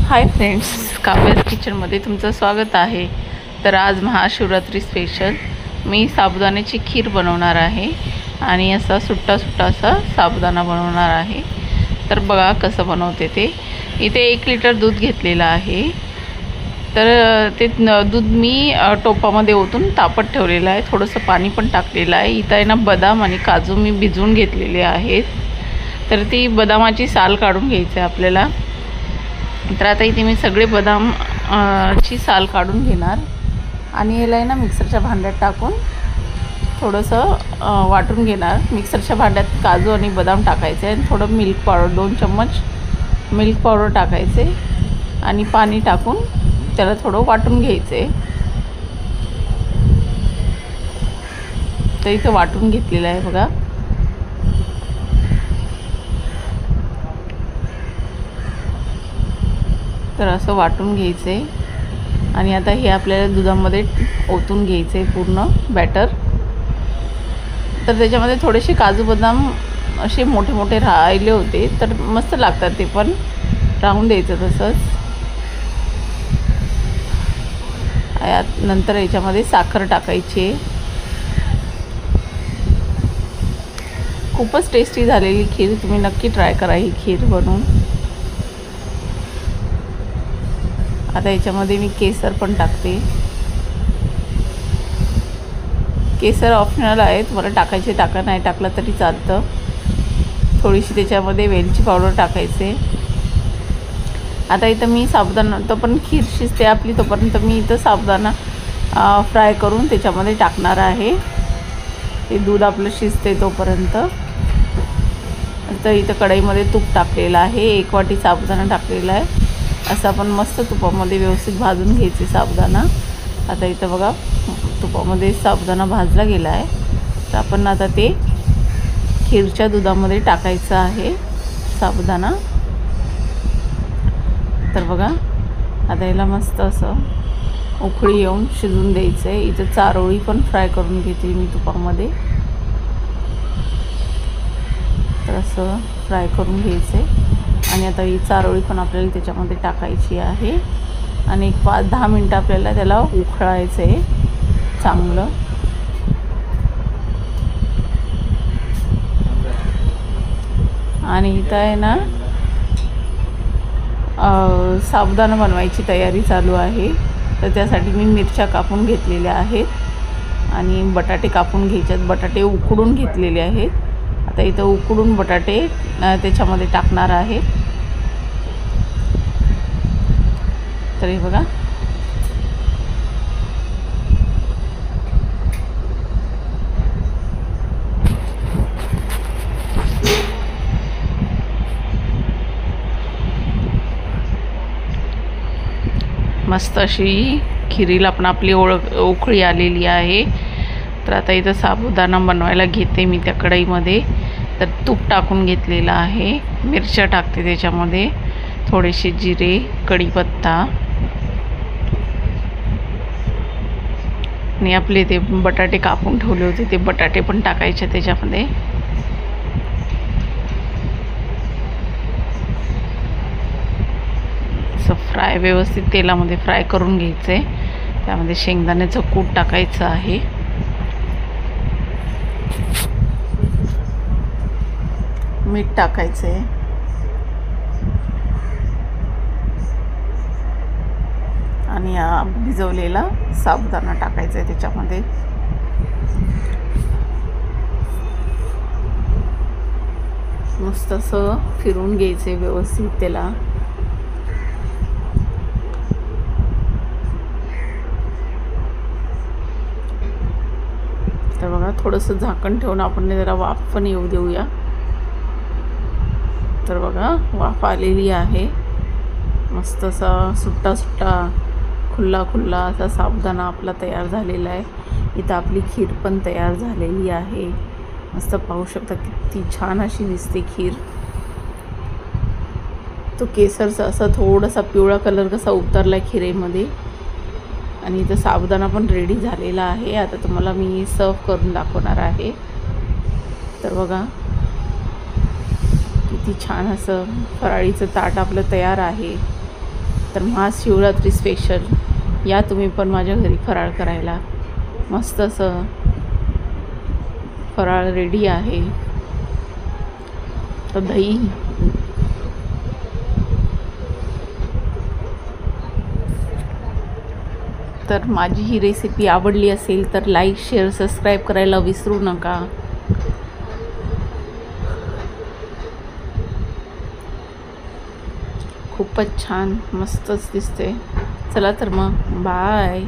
Hi friends, काव्याज किचनमध्ये तुमचं स्वागत आहे। तर आज महाशिवरात्री स्पेशल मी साबुदाण्याची खीर बनवणार आहे आणि असा सुट्टा असा साबुदाणा बनवणार आहे। तर बघा कसं बनवते ते। इथे 1 लिटर दूध घेतलेलं आहे। तर ते दूध मी टोपामध्ये ओतून तापत ठेवलेलं आहे। थोडंसं पाणी पण टाकलेलं आहे। इथं आहे ना बदाम आणि काजू मी भिजवून घेतलेले आहेत। तर ती बदामाची साल काढून घ्यायची आहे आपल्याला। तर आता इथे मी सगळे बदाम ची साल काढून घेणार आणि याला आहे ना मिक्सरच्या भांड्यात टाकून थोडंसं वाटून घेणार। मिक्सरच्या भांड्यात काजू आणि बदाम टाकायचे आणि थोडं मिल्क पावडर 2 चम्मच मिल्क पावडर टाकायचे आणि पाणी टाकून त्याला थोडं वाटून घ्यायचे। तर इथे वाटून घेतलेलं आहे बघा। तर असं वाटून घ्यायचे आणि आता हे आपल्याला दुधामध्ये ओतून घ्यायचे पूर्ण बॅटर। तर त्याच्यामध्ये थोडेसे काजू बदाम असे मोठे मोठे राहिले होते, तर मस्त लागतात ते पण, राहून द्यायचं तसंच। नंतर याच्यामध्ये साखर टाकायची। खूपच टेस्टी झालेली खीर, तुम्ही नक्की ट्राय करा ही खीर बनवून। आता याच्यामध्ये मी केसर पण टाकते। केसर ऑप्शनल आहे, तुम्हाला टाकायचे टाका, नाही टाकलं तरी चालतं। थोडीशी त्याच्यामध्ये वेलची पावडर टाकायचे। आता इथं मी साबुदाणा, तो पण खीर शिजते आपली तोपर्यंत मी इथं साबुदाणा फ्राय करून त्याच्यामध्ये टाकणार आहे। ते दूध आपलं शिजते तोपर्यंत। तर इथं कढईमध्ये तूप टाकलेलं आहे, 1 वाटी साबुदाणा टाकलेला आहे। असं आपण मस्त तुपामध्ये व्यवस्थित भाजून घ्यायचे साबुदाणा। आता इथं बघा तुपामध्ये साबुदाणा भाजला गेला आहे। तर आपण आता ते खीरच्या दुधामध्ये टाकायचं आहे साबुदाणा। तर बघा आता याला मस्त असं उकळी येऊन शिजून द्यायचं आहे। इथं चारोळी पण फ्राय करून घेते मी तुपामध्ये। तर असं फ्राय करून घ्यायचं आहे आणि आता ही चारोळी पण आपल्याला त्याच्यामध्ये टाकायची आहे आणि 5-10 मिनटं आपल्याला त्याला उकळायचं आहे चांगलं। आणि इथं आहे ना साबुदाणा बनवायची तयारी चालू आहे। तर त्यासाठी मी मिरच्या कापून घेतलेल्या आहेत आणि बटाटे कापून घ्यायच्यात। बटाटे उकडून घेतलेले आहेत। आता इथं उकडून बटाटे त्याच्यामध्ये टाकणार आहे। तर हे बघा मस्त अशी खिरीला पण आपली उकळी आलेली आहे। तर आता इथं साबुदाणा बनवायला घेते मी त्या कढईमध्ये। तर तूप टाकून घेतलेलं आहे, मिरच्या टाकते त्याच्यामध्ये, थोडेसे जिरे, कढीपत्ता आणि आपले ते बटाटे कापून ठेवले होते ते बटाटे पण टाकायचे त्याच्यामध्ये। असं फ्राय व्यवस्थित तेलामध्ये फ्राय करून घ्यायचं आहे। त्यामध्ये शेंगदाण्याचं कूट टाकायचं आहे। मीठ टाकायचं आहे आणि भिजवलेला साबुदाणा टाकायचा आहे त्याच्यामध्ये। मस्त असं फिरून घ्यायचं आहे व्यवस्थित त्याला। तर बघा थोडंसं झाकण ठेवून आपण जरा वाफ पण येऊ देऊया। तर बघा वाफ आलेली आहे। मस्त असा सुट्टा खुल्ला असा साबुदाणा आपला तयार झालेला आहे। इथं आपली खीर पण तयार झालेली आहे। मस्त पाहू शकता किती छान अशी दिसते खीर। तो केसरचा असा थोडासा पिवळा कलर कसा उतरला खिरेमध्ये आणि इथं साबुदाणा पण रेडी झालेला आहे। आता तुम्हाला मी सर्व करून दाखवणार आहे। तर बघा किती छान असं फराळीचं ताट आपलं तयार आहे। तर महाशिवरात्री स्पेशल या तुम्ही पण माझ्या घरी फराळ करायला. मस्त असं फराळ रेडी आहे. तर दही तर माझी ही रेसिपी आवडली असेल तर लाईक शेअर सबस्क्राईब करायला विसरू नका. खूपच छान मस्तच दिसते. चला तर मग बाय.